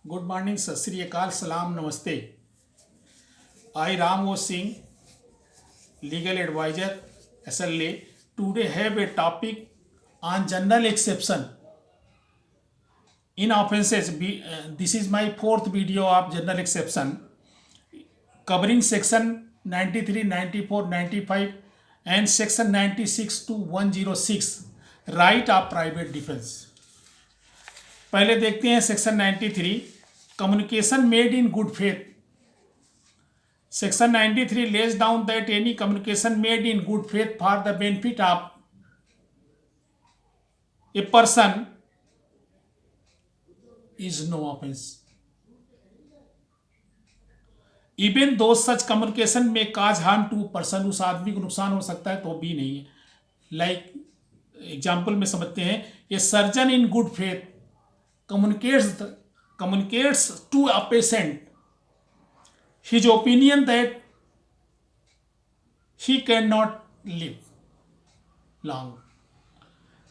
Good morning, सत श्री अकाल, सलाम, नमस्ते। आई राम वो Singh, legal adviser, SLA. Today have a topic on general exception in offences. This is my fourth video of general exception covering section 93, 94, 95 and section 96 to 106 right of private defense. पहले देखते हैं section 93 communication made in good faith. Section 93 lays down that any communication made in good faith for the benefit of a person is no offense, even though such communication may cause harm to person. उस आदमी को नुकसान हो सकता है तो भी नहीं है. लाइक एग्जाम्पल में समझते हैं, a surgeon in good faith communicates to a patient his opinion that he cannot live long.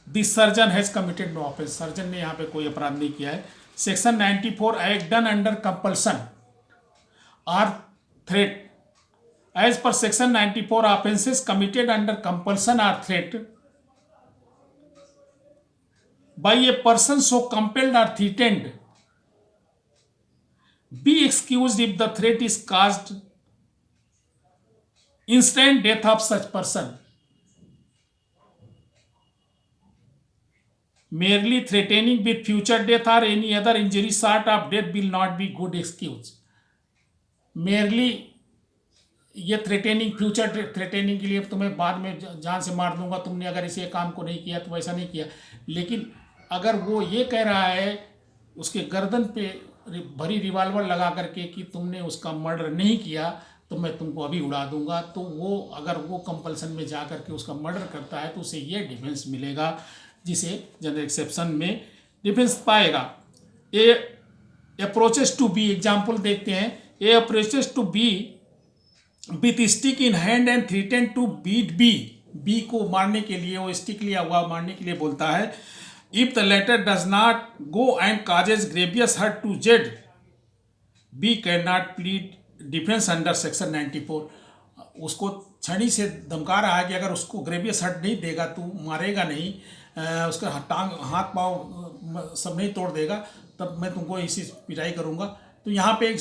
This surgeon has committed no offense. Surgeon ने यहाँ पे कोई अपराध नहीं किया है. Section 94 act done under compulsion और threat. As per section 94 offences committed under compulsion और threat by a person so compelled or threatened be excused if the threat is caused instant death of such person. Merely threatening with future death or any other injury short of death will not be good excuse. Merely ये थ्रेटेनिंग, future थ्रेटेनिंग के लिए तुम्हें बाद में जान से मार दूंगा तुमने अगर इसे काम को नहीं किया तो ऐसा नहीं किया. लेकिन अगर वो ये कह रहा है उसके गर्दन पे भरी रिवाल्वर लगा करके कि तुमने उसका मर्डर नहीं किया तो मैं तुमको अभी उड़ा दूंगा, तो वो अगर वो कंपल्सन में जा करके उसका मर्डर करता है तो उसे ये डिफेंस मिलेगा जिसे जनरल एक्सेप्शन में डिफेंस पाएगा. A approaches to B, example देखते हैं. A approaches to B with stick in hand and threaten to beat B को मारने के लिए, वो स्टिक लिया हुआ मारने के लिए बोलता है. If the latter does not go and causes grievous hurt to Z, B can not plead defence under section 94. उसको छड़ी से धमका रहा है कि अगर उसको ग्रेवियस हर्ट नहीं देगा, तू मारेगा नहीं, उसका टांग हाथ पाँव सब नहीं तोड़ देगा, तब मैं तुमको इसी पिटाई करूँगा. तो यहाँ पे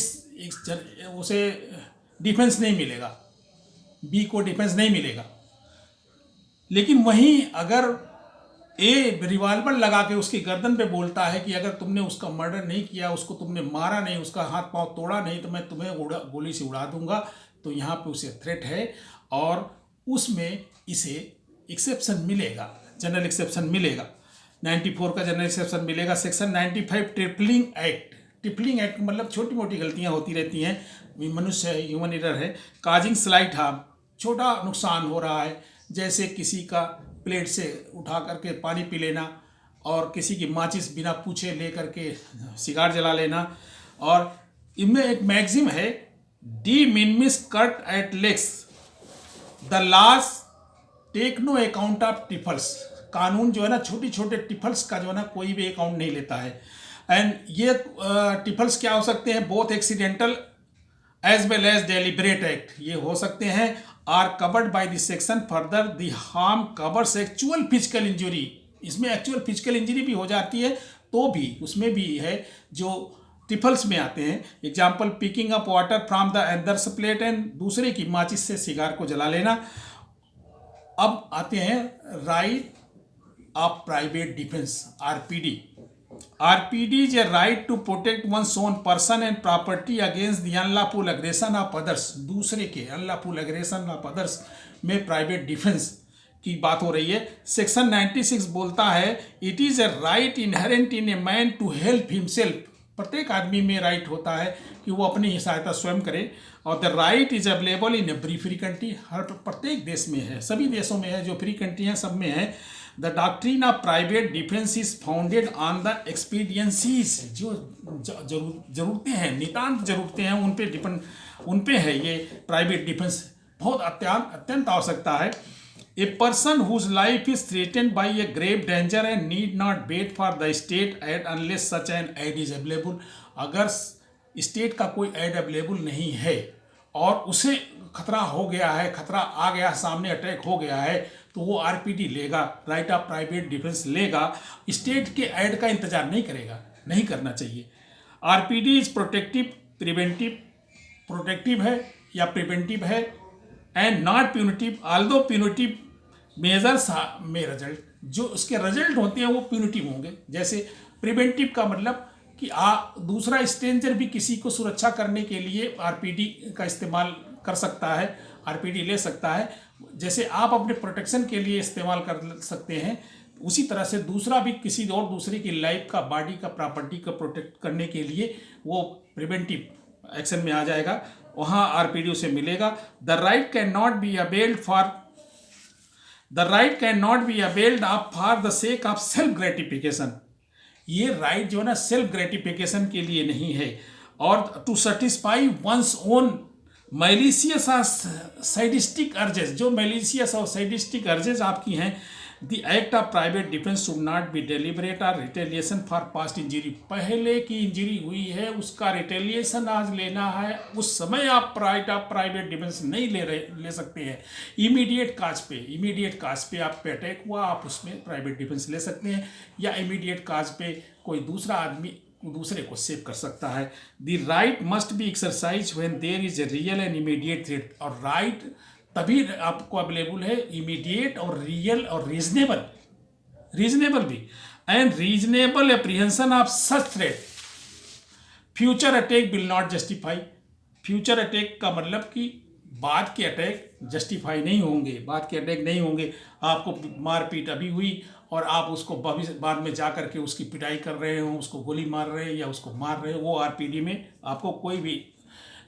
उसे डिफेंस नहीं मिलेगा, बी को डिफेंस नहीं मिलेगा. लेकिन वहीं अगर ए रिवाल्वर लगा के उसकी गर्दन पे बोलता है कि अगर तुमने उसका मर्डर नहीं किया, उसको तुमने मारा नहीं, उसका हाथ पांव तोड़ा नहीं, तो मैं तुम्हें गोली से उड़ा दूंगा, तो यहाँ पे उसे थ्रेट है और उसमें इसे एक्सेप्शन मिलेगा, जनरल एक्सेप्शन मिलेगा. 94 का जनरल एक्सेप्शन मिलेगा. Section 95 tripling act. Tripling act मतलब छोटी मोटी गलतियाँ होती रहती हैं, मनुष्य है, ह्यूमन एरर है. काजिंग स्लाइट हार्म, छोटा नुकसान हो रहा है, जैसे किसी का प्लेट से उठा करके पानी पी लेना और किसी की माचिस बिना पूछे ले करके सिगार जला लेना. और इनमें एक मैक्सिम है, डी मिनिमिस कट एट लेग्स, the laws take no account of trifles. कानून जो है ना, छोटे छोटे टिफल्स का जो है ना कोई भी अकाउंट नहीं लेता है. एंड ये टिफल्स क्या हो सकते हैं, both accidental as well as deliberate act, ये हो सकते हैं. Are covered by this section. Further the harm covers actual physical injury. इसमें एक्चुअल फिजिकल इंजरी भी हो जाती है तो भी उसमें भी है जो टिफल्स में आते हैं. Example, picking up water from the others plate and, दूसरे की माचिस से सिगार को जला लेना. अब आते हैं right of private defence, RPD. RPD is a right to protect one's own person and property against the unlawful aggression of others. दूसरे के unlawful aggression of others में प्राइवेट डिफेंस की बात हो रही है. सेक्शन 96 बोलता है, it is a right inherent in a man to help himself. प्रत्येक आदमी में राइट होता है कि वो अपनी सहायता स्वयं करे. और the right is available in every free country. हर प्रत्येक देश में है, सभी देशों में है, जो फ्री कंट्री हैं सब में है. The doctrine of private defence is founded on the expediencies. जो जरूरतें हैं, नितांत जरूरतें हैं, उन पे है ये प्राइवेट डिफेंस. बहुत अत्यंत आवश्यकता है. A person whose life is threatened by a grave danger and need not wait for the state aid unless such an aid is available. अगर स्टेट का कोई एड अवेलेबल नहीं है और उसे खतरा हो गया है, खतरा आ गया, सामने अटैक हो गया है, तो वो आरपीडी लेगा, राइट ऑफ प्राइवेट डिफेंस लेगा, स्टेट के ऐड का इंतजार नहीं करेगा, नहीं करना चाहिए। आरपीडी इज प्रोटेक्टिव, प्रोटेक्टिव है या प्रिवेंटिव है, and not punitive, although punitive measures में रिजल्ट, जो उसके रिजल्ट होते हैं वो प्यूनिटिव होंगे। जैसे प्रिवेंटिव का मतलब कि दूसरा स्ट्रेंजर भी किसी को सुरक्षा करने के लिए आरपीडी का इस्तेमाल कर सकता है, आरपीडी ले सकता है। जैसे आप अपने प्रोटेक्शन के लिए इस्तेमाल कर सकते हैं, उसी तरह से दूसरा भी किसी और दूसरे की लाइफ का, बॉडी का, प्रॉपर्टी का प्रोटेक्ट करने के लिए वो प्रिवेंटिव एक्शन में आ जाएगा, वहाँ आरपीडी उसे मिलेगा। The right can not be availed for the sake of self gratification. ये राइट जो है ना सेल्फ ग्रेटिफिकेशन के लिए नहीं है, और to satisfy one's own malicious और सैडिस्टिक अर्जेस, जो मैलिशियस और सैडिस्टिक अर्जेस आपकी हैं। The act of private defence should not be deliberate और रिटेलिएशन फॉर पास्ट इंजरी। पहले की इंजरी हुई है उसका रिटेलिएशन आज लेना है, उस समय आप राइट ऑफ प्राइवेट डिफेंस नहीं ले सकते हैं। इमीडिएट काज पे आप पे अटैक हुआ, आप उसमें प्राइवेट डिफेंस ले सकते हैं, या इमीडिएट काज पे कोई दूसरा आदमी दूसरे को सेव कर सकता है। The right must be exercise when there is a real and immediate threat. और राइट तभी आपको अवेलेबल है, इमीडिएट और रियल और रीजनेबल भी, and reasonable apprehension of such threat. Future attack will not justify. Future attack का मतलब कि बाद के अटैक जस्टिफाई नहीं होंगे, बाद के अटैक नहीं होंगे। आपको मारपीट अभी हुई और आप उसको बाद में जा करके उसकी पिटाई कर रहे हो, उसको गोली मार रहे हैं या उसको मार रहे हो, वो आरपीडी में आपको कोई भी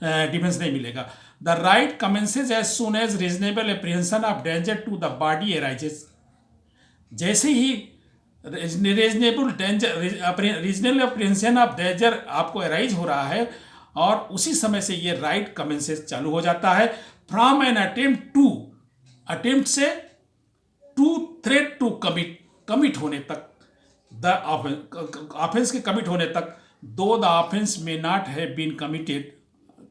डिफेंस नहीं मिलेगा। The right commences as soon as reasonable apprehension of danger to the body arises. जैसे ही रीजनेबल एप्रीहेंशन ऑफ डेंजर आपको एराइज हो रहा है, और उसी समय से ये राइट कमेंसेज चालू हो जाता है। फ्रॉम एन अटेम्प्ट से टू थ्रेट टू कमिट होने तक, द ऑफेंस के कमिट होने तक, दो द ऑफेंस में नॉट हैव बीन कमिटेड।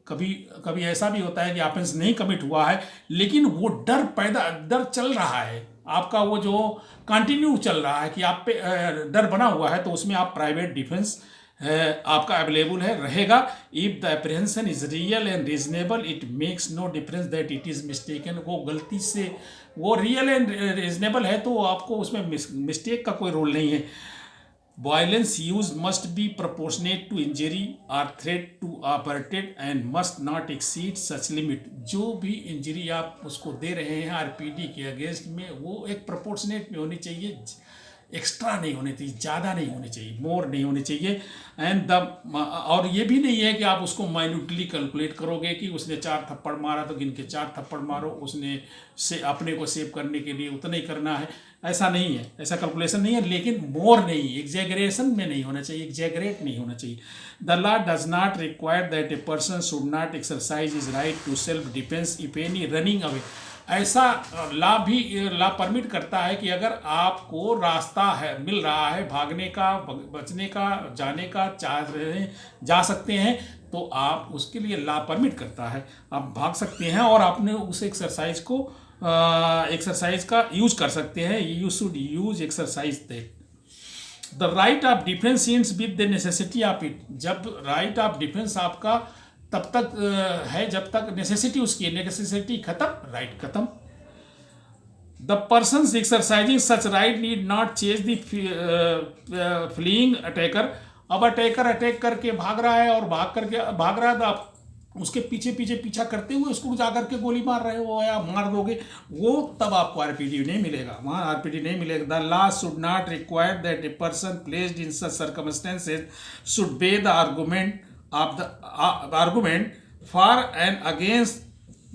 कभी ऐसा भी होता है कि ऑफेंस नहीं कमिट हुआ है, लेकिन वो डर चल रहा है आपका, वो जो कंटिन्यू चल रहा है कि आप पे डर बना हुआ है, तो उसमें आप प्राइवेट डिफेंस आपका अवेलेबल है, रहेगा। If the apprehension is real and reasonable it makes no difference that it is mistaken. वो गलती से वो रियल एंड रीजनेबल है तो आपको उसमें मिस्टेक का कोई रोल नहीं है। Violence use must be proportionate to injury और threat to averted and must not exceed such limit. जो भी इंजरी आप उसको दे रहे हैं आरपीडी के अगेंस्ट में, वो एक प्रोपोर्शनेट में होनी चाहिए, एक्स्ट्रा नहीं होनी चाहिए, ज़्यादा नहीं होनी चाहिए, मोर नहीं होनी चाहिए। एंड और ये भी नहीं है कि आप उसको माइन्यूटली कैलकुलेट करोगे कि उसने 4 थप्पड़ मारा तो गिन के 4 थप्पड़ मारो, उसने से अपने को सेव करने के लिए उतना ही करना है, ऐसा नहीं है, ऐसा कैलकुलेशन नहीं है। लेकिन मोर नहीं, एग्जैगरेशन में नहीं होना चाहिए, एग्जैगरेट नहीं होना चाहिए। The law does not require that a person should not exercise is right to self defence if any running away. ऐसा लॉ परमिट करता है कि अगर आपको रास्ता है मिल रहा है भागने का, बचने का, जाने का, जा सकते हैं, तो आप उसके लिए लॉ परमिट करता है, आप भाग सकते हैं और आपने उस एक्सरसाइज का यूज कर सकते हैं। You should use exercise that. The right of defence ends with the necessity of it. जब राइट ऑफ डिफेंस आपका तब तक है जब तक नेसेसिटी उसकी, नेसेसिटी खत्म, राइट खत्म। The person exercising such right need not chase the fleeing attacker. अब अटैकर अटैक करके भाग रहा है और भाग रहा है तो आप उसके पीछा करते हुए उसको जाकर के गोली मार रहे हो या मार दोगे, वो तब आपको आरपीडी नहीं मिलेगा, वहाँ आरपीडी नहीं मिलेगा। The law should not require that a person placed in such circumstances should be the argument for and against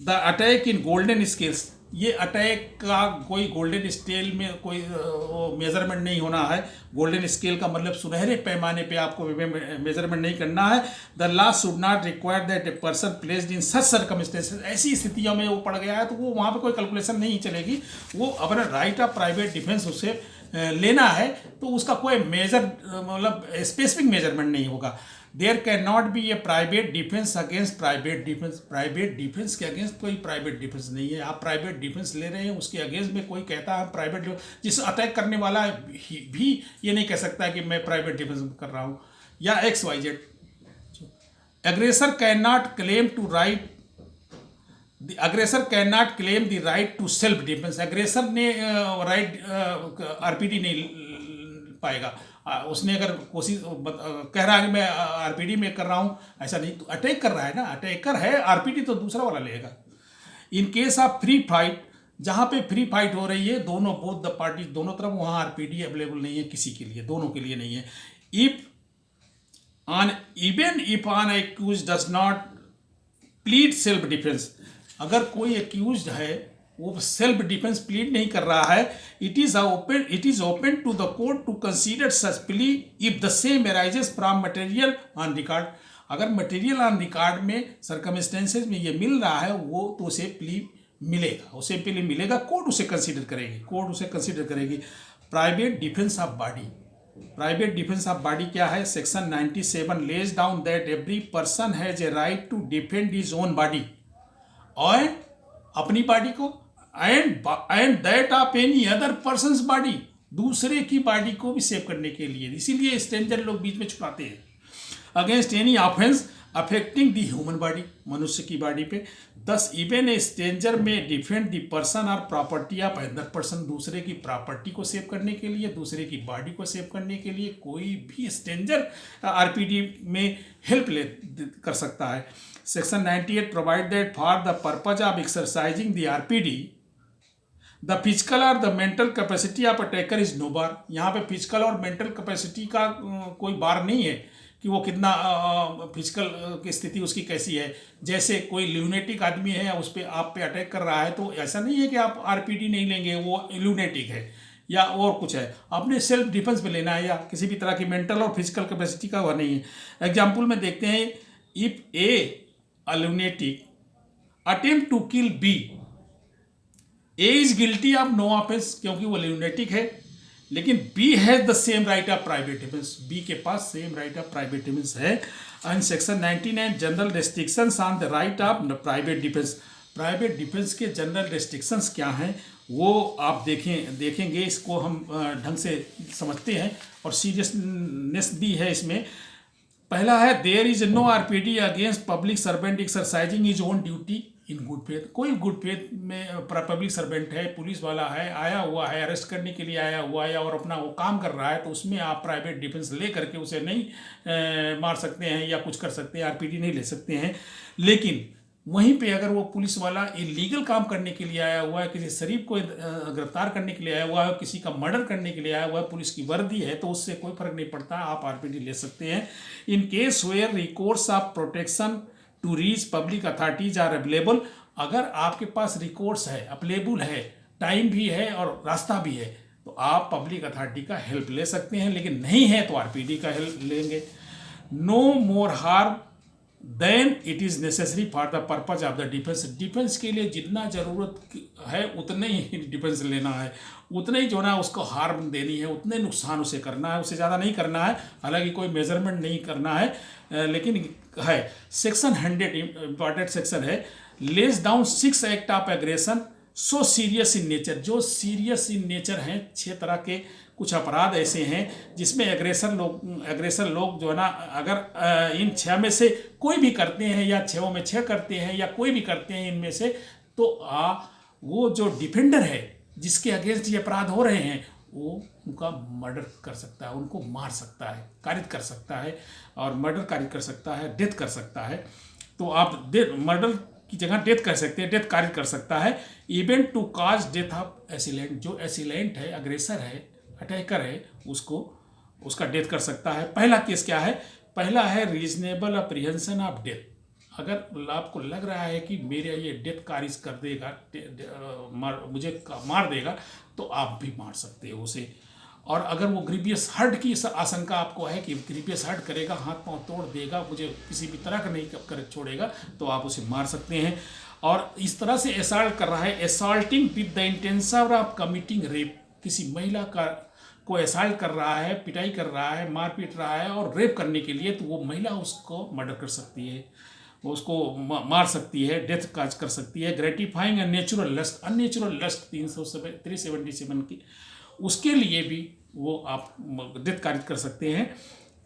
the attack in golden scales। ये अटैक का कोई गोल्डन स्केल में कोई मेजरमेंट नहीं होना है। गोल्डन स्केल का मतलब सुनहरे पैमाने पे आपको मेजरमेंट नहीं करना है। The law should not require that a person placed in such circumstances. ऐसी स्थितियों में वो पड़ गया है तो वो वहाँ पे कोई कैलकुलेशन नहीं चलेगी, वो अपना राइट ऑफ प्राइवेट डिफेंस उसे लेना है तो उसका कोई मेजर मतलब स्पेसिफिक मेजरमेंट नहीं होगा। There can not be a private defence against private defence. Private defence के अगेंस्ट कोई प्राइवेट डिफेंस नहीं है। आप प्राइवेट डिफेंस ले रहे हैं, उसके अगेंस्ट में कोई कहता है प्राइवेट, जिस अटैक करने वाला भी ये नहीं कह सकता कि मैं प्राइवेट डिफेंस कर रहा हूँ, या XYZ। Aggressor can not claim to right, the aggressor can not claim the right to self defence. Aggressor ने राइट RPD नहीं पाएगा। उसने अगर कोशिश कह रहा है कि मैं RPD में कर रहा हूँ, ऐसा नहीं, तो अटैक कर रहा है ना, अटैकर है, RPD तो दूसरा वाला लेगा। In case of free fight, जहाँ पे फ्री फाइट हो रही है, दोनों बोथ द पार्टी, दोनों तरफ, वहाँ RPD अवेलेबल नहीं है किसी के लिए, दोनों के लिए नहीं है। If even if an accused does not plead self defence, अगर कोई एक्यूज है वो सेल्फ डिफेंस प्लीड नहीं कर रहा है, it is open to the court to consider such plea if the same arises from material on record. अगर material on record में सर्कमस्टेंसेज में ये मिल रहा है, वो तो उसे प्ली मिलेगा, उसे प्ली मिलेगा, कोर्ट उसे कंसीडर करेगी, कोर्ट उसे कंसीडर करेगी। Private defence of body, private defence of body क्या है? Section 97 lays down that every person has a right to defend his own body, और अपनी बॉडी को, and that of any other person's body, दूसरे की body को भी save करने के लिए। इसीलिए स्ट्रेंजर लोग बीच में छुपाते हैं। Against any offence affecting the human body, मनुष्य की बॉडी पे। दस इवन ए स्ट्रेंजर में डिफेंड द पर्सन और प्रॉपर्टी ऑफ अदर पर्सन, दूसरे की प्रॉपर्टी को सेव करने के लिए, दूसरे की बॉडी को सेव करने के लिए कोई भी स्ट्रेंजर RPD में हेल्प ले कर सकता है। Section 98 provide that for the purpose of exercising the RPD the physical और the mental capacity of attacker is no bar. यहाँ पे फिजिकल और मेंटल कैपेसिटी का कोई बार नहीं है कि वो कितना फिजिकल की स्थिति उसकी कैसी है। जैसे कोई ल्यूनेटिक आदमी है, उस पर आप पे अटैक कर रहा है, तो ऐसा नहीं है कि आप RPD नहीं लेंगे, वो ल्यूनेटिक है या और कुछ है, आपने सेल्फ डिफेंस पे लेना है, या किसी भी तरह की मेंटल और फिजिकल कैपेसिटी का वह नहीं है। एग्जाम्पल में देखते हैं, if A lunatic attempt to kill B, A is guilty of no offense, क्योंकि वो lunatic है, लेकिन B has the same right of private defense, B के पास same right of private defense है। And section 99 general restrictions on the right of private defence. Private defence के general restrictions क्या हैं वो आप देखेंगे, इसको हम ढंग से समझते हैं और सीरियसनेस भी है इसमें। पहला है, there is no RPD against public servant exercising is on duty in good faith. कोई गुड फेथ में पब्लिक सर्वेंट है, पुलिस वाला है, आया हुआ है, अरेस्ट करने के लिए आया हुआ है और अपना वो काम कर रहा है, तो उसमें आप प्राइवेट डिफेंस ले करके उसे नहीं मार सकते हैं या कुछ कर सकते हैं, RPD नहीं ले सकते हैं। लेकिन वहीं पे अगर वो पुलिस वाला इलीगल काम करने के लिए आया हुआ है, किसी शरीफ को गिरफ्तार करने के लिए आया हुआ है, किसी का मर्डर करने के लिए आया हुआ है, पुलिस की वर्दी है, तो उससे कोई फर्क नहीं पड़ता, आप RPD ले सकते हैं। In case where recourse of protection to reach public authorities are available, अगर आपके पास रिकोर्स है, अवेलेबल है, टाइम भी है और रास्ता भी है, तो आप पब्लिक अथॉरिटी का हेल्प ले सकते हैं, लेकिन नहीं है तो RPD का हेल्प लेंगे। No more harm than it is necessary for the purpose of the defence. Defence के लिए जितना ज़रूरत है उतने ही डिफेंस लेना है, उतने ही जो ना उसको हार्म देनी है, उतने नुकसान उसे करना है, उससे ज़्यादा नहीं करना है। हालांकि कोई मेजरमेंट नहीं करना है, लेकिन है। सेक्शन 100 इंपॉर्टेंट सेक्शन है, less down 6 act of aggression so serious in nature. जो सीरियस इन नेचर हैं, 6 तरह के कुछ अपराध ऐसे हैं जिसमें एग्रेसर लोग जो है ना, अगर इन 6 में से कोई भी करते हैं या 6 में 6 करते हैं या कोई भी करते हैं इनमें से, तो वो जो डिफेंडर है जिसके अगेंस्ट ये अपराध हो रहे हैं, वो उनका मर्डर कर सकता है, उनको मार सकता है, कारित कर सकता है, और मर्डर कारित कर सकता है, डेथ कर सकता है। तो आप मर्डर की जगह डेथ कर सकते हैं, डेथ कारित कर सकता है। Even to cause death of assailant, जो एसिलेंट है, अग्रेसर है, अटैकर है, उसका डेथ कर सकता है। पहला केस क्या है? पहला है रीजनेबल अप्रीहेंशन ऑफ डेथ। अगर आपको लग रहा है कि मेरा ये डेथ कारिज कर देगा, मुझे मार देगा, तो आप भी मार सकते हो उसे। और अगर वो ग्रीवियस हर्ट की आशंका आपको है कि ग्रीवियस हर्ट करेगा, हाथ पांव तोड़ देगा, मुझे किसी भी तरह का नहीं कर छोड़ेगा, तो आप उसे मार सकते हैं। और इस तरह से असॉल्ट कर रहा है, assaulting with the intention of committing rape, किसी महिला को असॉल्ट कर रहा है, पिटाई कर रहा है, मार पीट रहा है और रेप करने के लिए, तो वो महिला उसको मर्डर कर सकती है, वो उसको मार सकती है, डेथ काज कर सकती है। Gratifying natural lust, unnatural lust 377 की, उसके लिए भी वो आप डेथ काज कर सकते हैं।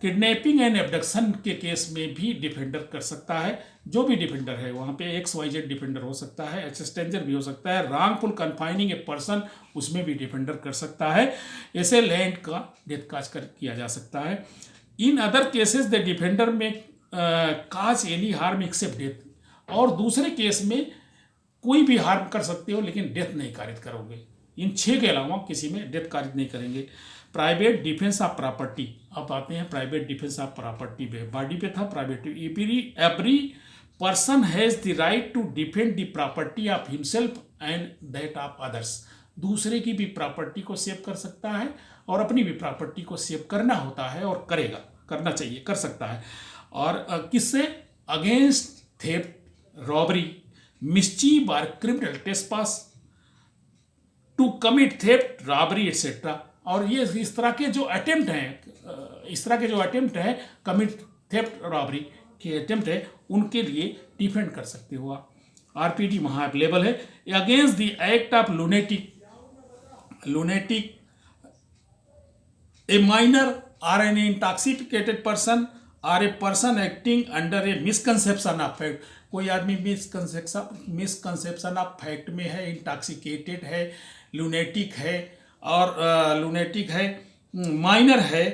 किडनैपिंग एंड एब्डक्शन के केस में भी डिफेंडर कर सकता है, जो भी डिफेंडर है वहाँ पे XYZ डिफेंडर हो सकता है, एक्सटेंजर भी हो सकता है। रॉन्गफुल कन्फाइनिंग ए पर्सन, उसमें भी डिफेंडर कर सकता है। ऐसे लैंड का डेथ काज किया जा सकता है। In other cases the defender में काज एनी हार्म एक्सेप्ट डेथ, और दूसरे केस में कोई भी हार्म कर सकते हो लेकिन डेथ नहीं कारित करोगे। इन 6 के अलावा किसी में डेथ कारित नहीं करेंगे। प्राइवेट डिफेंस ऑफ प्रॉपर्टी, अब आते हैं प्राइवेट डिफेंस ऑफ प्रॉपर्टी पे। बॉडी पे था private. Every person has the right to defend the property of himself and that of others. दूसरे की भी प्रॉपर्टी को सेव कर सकता है और अपनी भी प्रॉपर्टी को सेव करना होता है और करेगा, करना चाहिए, कर सकता है। और किससे? अगेंस्ट थेफ्ट, रॉबरी, मिसचीफ और criminal trespass, to commit theft, robbery et cetera. और ये इस तरह के जो अटेम्प्ट हैं, कमिट थेफ्ट, रॉबरी के अटेम्प्ट है, उनके लिए डिफेंड कर सकते हो आप। RPD वहाँ अवेलेबल है। Against the act of lunatic, a minor or an intoxicated person or a person acting under a misconception of fact। कोई आदमी मिसकंसेप्शन ऑफ फैक्ट में है, इंटॉक्सिकेटेड है, लूनेटिक है, माइनर है,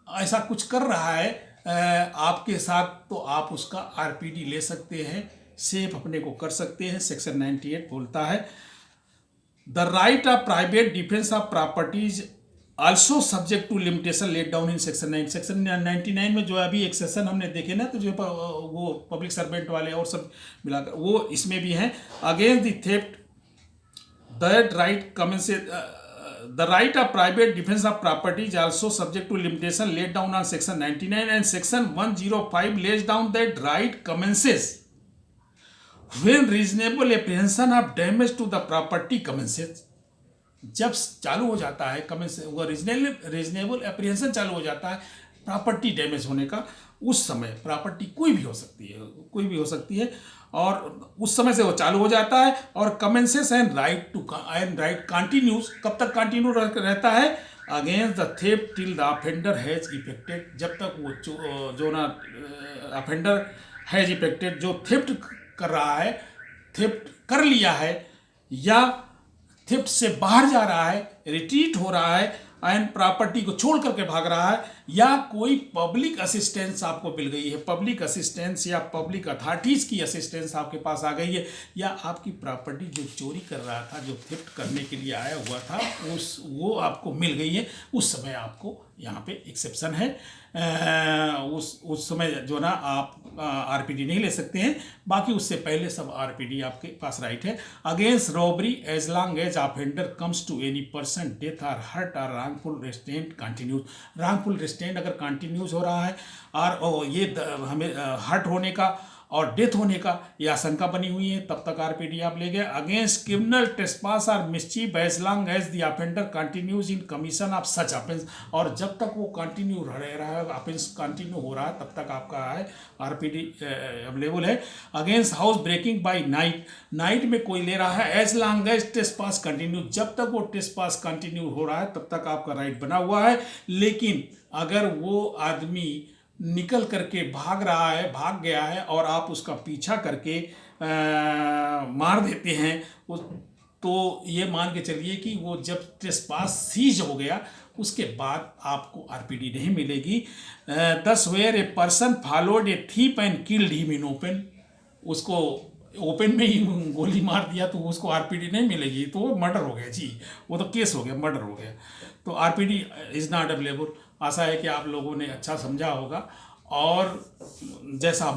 ऐसा कुछ कर रहा है आपके साथ, तो आप उसका RPD ले सकते हैं, सेफ अपने को कर सकते हैं। सेक्शन 98 बोलता है the right of private defence of properties also subject to limitation let down in section 9। Section 99 में जो अभी एक सेक्शन हमने देखे ना, तो जो वो पब्लिक सर्वेंट वाले और सब मिलाकर वो इसमें भी हैं। Against the theft, that right commences, the right of private defense of property is also subject to limitation laid down on section 99, and section 105 lays down that right commences when reasonable apprehension of damage to the property commences। जब चालू हो जाता है वो reasonable apprehension चालू हो जाता है प्रॉपर्टी डैमेज होने का, उस समय प्रॉपर्टी कोई भी हो सकती है और उस समय से वो चालू हो जाता है। और कमेंसेस एंड राइट कंटिन्यूज, कब तक कंटिन्यू रहता है? Against the theft till the offender has affected, जब तक वो जो ना ऑफेंडर हैज इफेक्टेड, जो थेफ्ट कर रहा है, थेफ्ट कर लिया है या थेफ्ट से बाहर जा रहा है, रिट्रीट हो रहा है एंड प्रॉपर्टी को छोड़ करके भाग रहा है, या कोई पब्लिक असिस्टेंस आपको मिल गई है, पब्लिक असिस्टेंस या पब्लिक अथॉरिटीज़ की असिस्टेंस आपके पास आ गई है, या आपकी प्रॉपर्टी जो चोरी कर रहा था, जो थेफ्ट करने के लिए आया हुआ था, वो आपको मिल गई है, उस समय आपको यहाँ पे एक्सेप्शन है। उस समय जो ना आप RPD नहीं ले सकते हैं, बाकी उससे पहले सब RPD आपके पास राइट है। Against robbery as long as offender comes to any person death और हर्ट और wrongful restraint continues. Wrongful restraint अगर कंटिन्यूज हो रहा है और ये हमें हर्ट होने का और डेथ होने का ये आशंका बनी हुई है, तब तक RPD आप ले गए। अगेंस्ट क्रिमिनल ट्रेसपास और mischief as long as the offender continues in commission of such offence, और जब तक वो कंटिन्यू रह रहा है, ऑफेंस कंटिन्यू हो रहा है, तब तक आपका है RPD अवेलेबल है। Against house breaking by night में कोई ले रहा है, as long as trespass continue, जब तक वो ट्रेसपास कंटिन्यू हो रहा है तब तक आपका राइट बना हुआ है। लेकिन अगर वो आदमी निकल करके भाग गया है और आप उसका पीछा करके मार देते हैं, तो ये मान के चलिए कि वो जब ट्रेसपास सीज हो गया उसके बाद आपको RPD नहीं मिलेगी। 10 where a person followed a thief and killed him in open, उसको ओपन में ही गोली मार दिया तो उसको RPD नहीं मिलेगी, तो वो मर्डर हो गया जी, वो तो केस हो गया, मर्डर हो गया, तो RPD इज़ नॉट अवेलेबल। आशा है कि आप लोगों ने अच्छा समझा होगा, और जैसा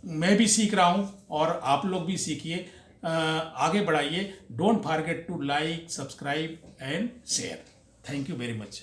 मैं भी सीख रहा हूँ और आप लोग भी सीखिए, आगे बढ़ाइए। Don't forget to like, subscribe and share. Thank you very much.